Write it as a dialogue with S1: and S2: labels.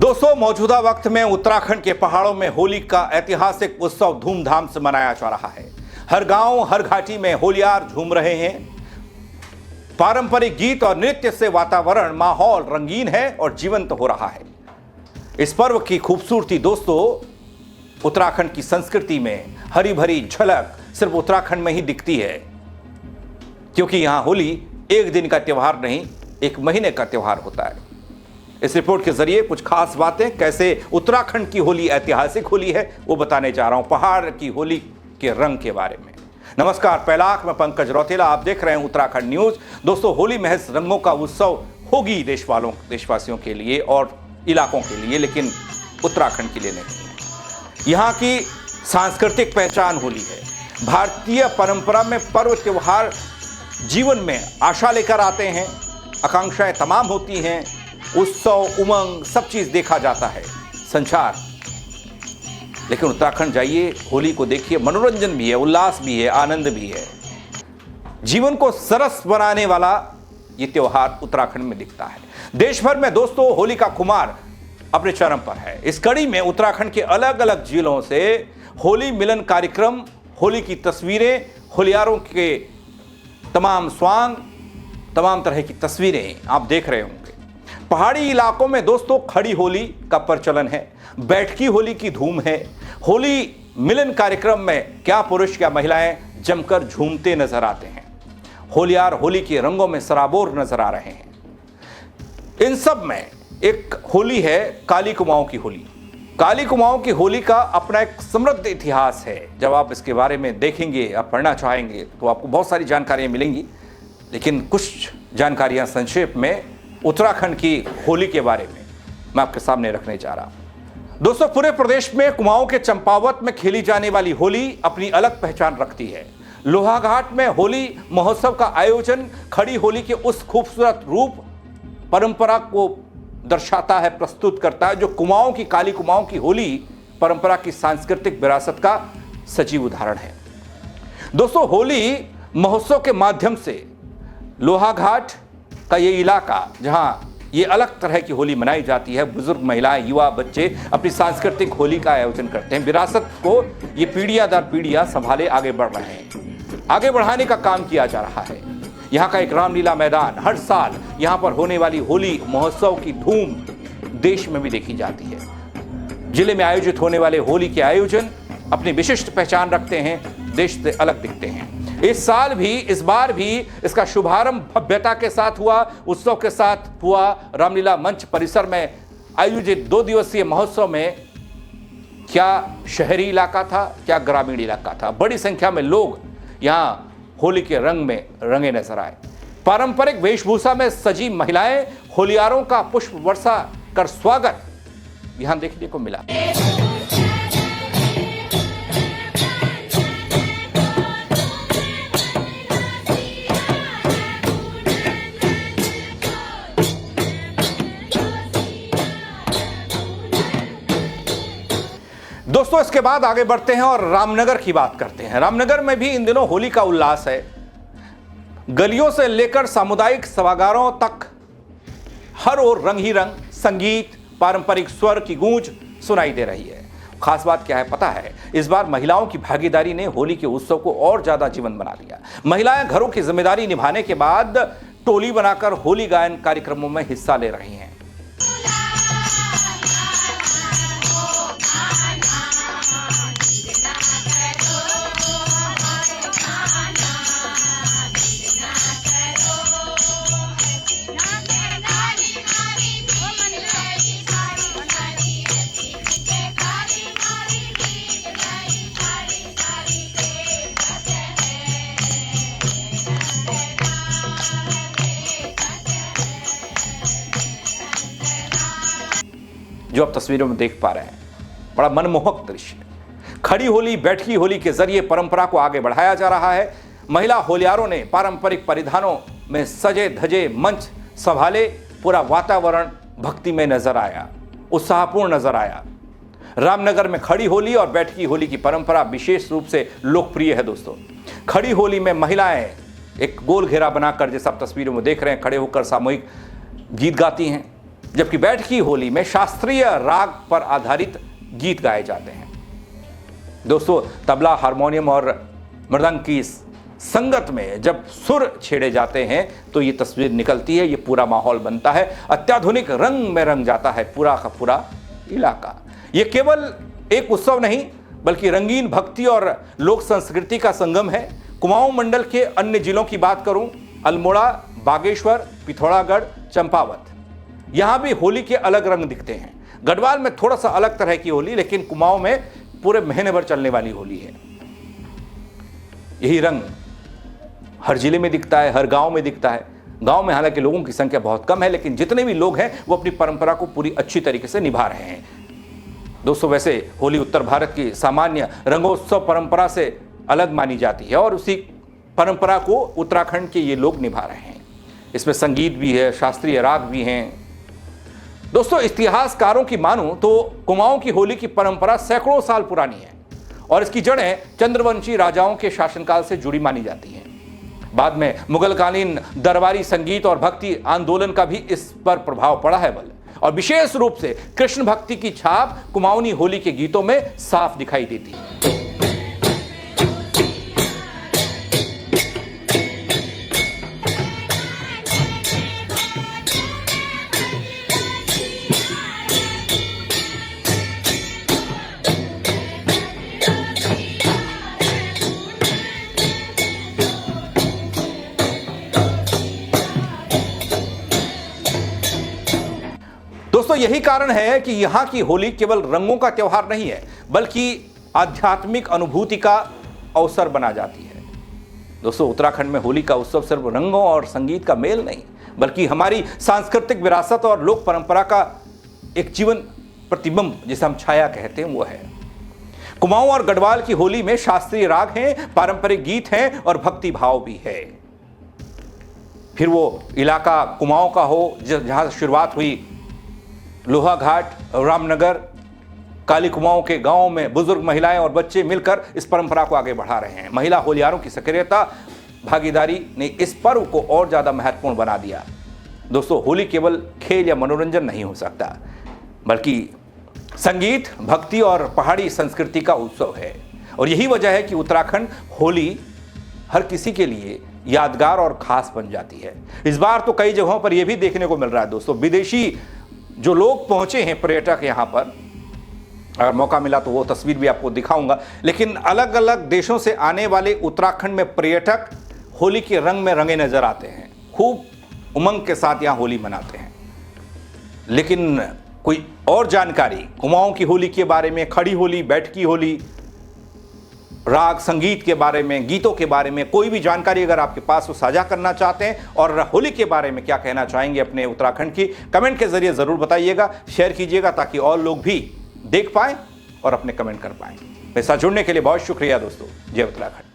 S1: दोस्तों, मौजूदा वक्त में उत्तराखंड के पहाड़ों में होली का ऐतिहासिक उत्सव धूमधाम से मनाया जा रहा है। हर गांव, हर घाटी में होलियार झूम रहे हैं। पारंपरिक गीत और नृत्य से वातावरण, माहौल रंगीन है और जीवंत हो रहा है। इस पर्व की खूबसूरती दोस्तों, उत्तराखंड की संस्कृति में हरी भरी झलक सिर्फ उत्तराखंड में ही दिखती है, क्योंकि यहां होली एक दिन का त्योहार नहीं, एक महीने का त्योहार होता है। इस रिपोर्ट के जरिए कुछ खास बातें, कैसे उत्तराखंड की होली ऐतिहासिक होली है, वो बताने जा रहा हूं, पहाड़ की होली के रंग के बारे में। नमस्कार, पहलाख, मैं पंकज रौतेला, आप देख रहे हैं उत्तराखंड न्यूज। दोस्तों, होली महज रंगों का उत्सव होगी देशवासियों के लिए और इलाकों के लिए, लेकिन उत्तराखंड के लिए नहीं है। यहाँ की सांस्कृतिक पहचान होली है। भारतीय परंपरा में पर्व त्योहार जीवन में आशा लेकर आते हैं, आकांक्षाएं तमाम होती हैं, उत्सव, उमंग, सब चीज देखा जाता है, संचार। लेकिन उत्तराखंड जाइए, होली को देखिए, मनोरंजन भी है, उल्लास भी है, आनंद भी है। जीवन को सरस बनाने वाला ये त्योहार उत्तराखंड में दिखता है। देश भर में दोस्तों होली का खुमार अपने चरम पर है। इस कड़ी में उत्तराखंड के अलग अलग जिलों से होली मिलन कार्यक्रम, होली की तस्वीरें, होलियारों के तमाम स्वांग, तमाम तरह की तस्वीरें आप देख रहे होंगे। पहाड़ी इलाकों में दोस्तों खड़ी होली का प्रचलन है, बैठकी होली की धूम है। होली मिलन कार्यक्रम में क्या पुरुष क्या महिलाएं जमकर झूमते नजर आते हैं। होलियार होली के रंगों में सराबोर नजर आ रहे हैं। इन सब में एक होली है काली कुमाऊं की होली। काली कुमाऊं की होली का अपना एक समृद्ध इतिहास है। जब आप इसके बारे में देखेंगे, आप पढ़ना चाहेंगे, तो आपको बहुत सारी जानकारियां मिलेंगी, लेकिन कुछ जानकारियां संक्षेप में उत्तराखंड की होली के बारे में मैं आपके सामने रखने जा रहा हूं। दोस्तों, पूरे प्रदेश में कुमाऊं के चंपावत में खेली जाने वाली होली अपनी अलग पहचान रखती है। लोहाघाट में होली महोत्सव का आयोजन खड़ी होली के उस खूबसूरत रूप, परंपरा को दर्शाता है, प्रस्तुत करता है, जो कुमाऊं की, काली कुमाऊं की होली परंपरा की सांस्कृतिक विरासत का सजीव उदाहरण है। दोस्तों, होली महोत्सव के माध्यम से लोहाघाट का ये इलाका, जहां ये अलग तरह की होली मनाई जाती है, बुजुर्ग, महिलाएं, युवा, बच्चे अपनी सांस्कृतिक होली का आयोजन करते हैं। विरासत को ये पीढ़ियां दर पीढ़ियां संभाले आगे बढ़ रहे हैं, आगे बढ़ाने का काम किया जा रहा है। यहाँ का एक रामलीला मैदान, हर साल यहाँ पर होने वाली होली महोत्सव की धूम देश में भी देखी जाती है। जिले में आयोजित होने वाले होली के आयोजन अपनी विशिष्ट पहचान रखते हैं, देश से अलग दिखते हैं। इस बार भी इसका शुभारंभ भव्यता के साथ हुआ, उत्सव के साथ हुआ। रामलीला मंच परिसर में आयोजित 2 दिवसीय महोत्सव में क्या शहरी इलाका था, क्या ग्रामीण इलाका था, बड़ी संख्या में लोग यहां होली के रंग में रंगे नजर आए। पारंपरिक वेशभूषा में सजी महिलाएं होलियारों का पुष्प वर्षा कर स्वागत यहां देखने को मिला। दोस्तों, इसके बाद आगे बढ़ते हैं और रामनगर की बात करते हैं। रामनगर में भी इन दिनों होली का उल्लास है। गलियों से लेकर सामुदायिक सभागारों तक हर ओर रंग ही रंग, संगीत, पारंपरिक स्वर की गूंज सुनाई दे रही है। खास बात क्या है पता है? इस बार महिलाओं की भागीदारी ने होली के उत्सव को और ज्यादा जीवंत बना दिया। महिलाएं घरों की जिम्मेदारी निभाने के बाद टोली बनाकर होली गायन कार्यक्रमों में हिस्सा ले रही हैं। जो आप तस्वीरों में देख पा रहे हैं, बड़ा मनमोहक दृश्य। खड़ी होली, बैठकी होली के जरिए परंपरा को आगे बढ़ाया जा रहा है। महिला होलियारों ने पारंपरिक परिधानों में सजे धजे मंच संभाले। पूरा वातावरण भक्तिमय नजर आया, उत्साहपूर्ण नजर आया। रामनगर में खड़ी होली और बैठकी होली की परंपरा विशेष रूप से लोकप्रिय है। दोस्तों, खड़ी होली में महिलाएं एक गोल घेरा बनाकर, जैसा आप तस्वीरों में देख रहे हैं, खड़े होकर सामूहिक गीत गाती हैं। जबकि बैठकी होली में शास्त्रीय राग पर आधारित गीत गाए जाते हैं। दोस्तों, तबला, हारमोनियम और मृदंग की संगत में जब सुर छेड़े जाते हैं तो ये तस्वीर निकलती है, ये पूरा माहौल बनता है, अत्याधुनिक रंग में रंग जाता है पूरा का पूरा इलाका। ये केवल एक उत्सव नहीं बल्कि रंगीन भक्ति और लोक संस्कृति का संगम है। कुमाऊं मंडल के अन्य जिलों की बात करूं, अल्मोड़ा, बागेश्वर, पिथौरागढ़, चंपावत, यहां भी होली के अलग रंग दिखते हैं। गढ़वाल में थोड़ा सा अलग तरह की होली, लेकिन कुमाऊं में पूरे महीने भर चलने वाली होली है। यही रंग हर जिले में दिखता है, हर गांव में दिखता है। गांव में हालांकि लोगों की संख्या बहुत कम है, लेकिन जितने भी लोग हैं वो अपनी परंपरा को पूरी अच्छी तरीके से निभा रहे हैं। दोस्तों, वैसे होली उत्तर भारत की सामान्य रंगोत्सव परंपरा से अलग मानी जाती है और उसी परंपरा को उत्तराखंड के ये लोग निभा रहे हैं। इसमें संगीत भी है, शास्त्रीय राग भी हैं। दोस्तों, इतिहासकारों की मानो तो कुमाऊं की होली की परंपरा सैकड़ों साल पुरानी है और इसकी जड़ें चंद्रवंशी राजाओं के शासनकाल से जुड़ी मानी जाती हैं। बाद में मुगलकालीन दरबारी संगीत और भक्ति आंदोलन का भी इस पर प्रभाव पड़ा है और विशेष रूप से कृष्ण भक्ति की छाप कुमाऊनी होली के गीतों में साफ दिखाई देती है। दोस्तों, यही कारण है कि यहां की होली केवल रंगों का त्योहार नहीं है बल्कि आध्यात्मिक अनुभूति का अवसर बना जाती है। दोस्तों, उत्तराखंड में होली का उत्सव सिर्फ रंगों और संगीत का मेल नहीं बल्कि हमारी सांस्कृतिक विरासत और लोक परंपरा का एक जीवन प्रतिबिंब, जिसे हम छाया कहते हैं, वो है। कुमाऊं और गढ़वाल की होली में शास्त्रीय राग हैं, पारंपरिक गीत हैं और भक्ति भाव भी है। फिर वो इलाका कुमाऊं का हो जहां शुरुआत हुई, लोहाघाट, रामनगर, काली कुमाऊं के गांव में बुजुर्ग महिलाएं और बच्चे मिलकर इस परंपरा को आगे बढ़ा रहे हैं। महिला होलियारों की सक्रियता, भागीदारी ने इस पर्व को और ज्यादा महत्वपूर्ण बना दिया। दोस्तों, होली केवल खेल या मनोरंजन नहीं हो सकता बल्कि संगीत, भक्ति और पहाड़ी संस्कृति का उत्सव है। और यही वजह है कि उत्तराखंड होली हर किसी के लिए यादगार और खास बन जाती है। इस बार तो कई जगहों पर यह भी देखने को मिल रहा है दोस्तों, विदेशी जो लोग पहुंचे हैं पर्यटक यहां पर, अगर मौका मिला तो वो तस्वीर भी आपको दिखाऊंगा, लेकिन अलग अलग देशों से आने वाले उत्तराखंड में पर्यटक होली के रंग में रंगे नजर आते हैं, खूब उमंग के साथ यहां होली मनाते हैं। लेकिन कोई और जानकारी कुमाऊं की होली के बारे में, खड़ी होली, बैठकी होली, राग संगीत के बारे में, गीतों के बारे में कोई भी जानकारी अगर आपके पास हो, साझा करना चाहते हैं और होली के बारे में क्या कहना चाहेंगे अपने उत्तराखंड की, कमेंट के जरिए जरूर बताइएगा, शेयर कीजिएगा ताकि और लोग भी देख पाएं और अपने कमेंट कर पाएं। मेरे साथ जुड़ने के लिए बहुत शुक्रिया दोस्तों। जय उत्तराखंड।